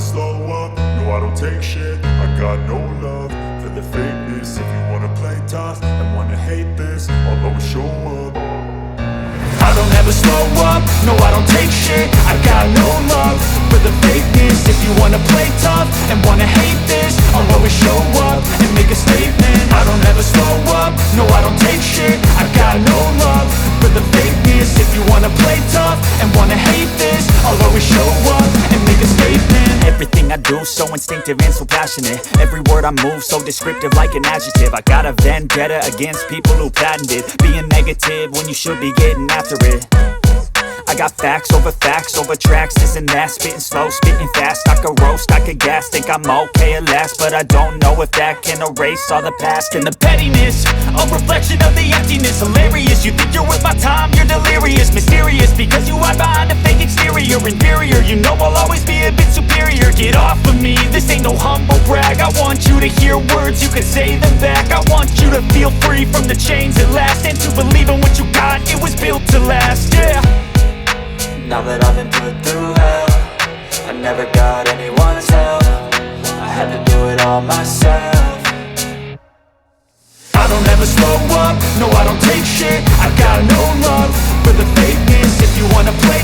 slow up, no I don't take shit. I got no love for the fakeness. If you wanna play tough and wanna hate this, I'll always show up. I don't ever slow up, no I don't take shit. I got no love for the fakeness. If you wanna play tough and wanna hate this, I'll always show up and make a statement. I don't ever slow up, no I don't take shit. I got no love for the fakeness. If you wanna play tough and wanna hate this, I'll always show up and make a statement. Everything I do so instinctive and so passionate. Every word I move so descriptive like an adjective. I got a vendetta against people who patented being negative when you should be getting after it. I got facts over tracks, this and that. Spitting slow, spitting fast, I could roast, I could gas. Think I'm okay at last, but I don't know if that can erase all the past. And the pettiness, a reflection of the emptiness. Hilarious, you think you're worth my time, you're delirious. Mysterious, because you hide behind a fake exterior. Inferior, you know I'll always be a bit superior. Get off of me, this ain't no humble brag. I want you to hear words, you can say them back. I want you to feel free from the chains at last, and to believe in what you got, it was built to last, yeah. Now that I've been put through hell, I never got anyone's help. I had to do it all myself. I don't ever slow up, no I don't take shit. I got no love for the fakeness. If you wanna play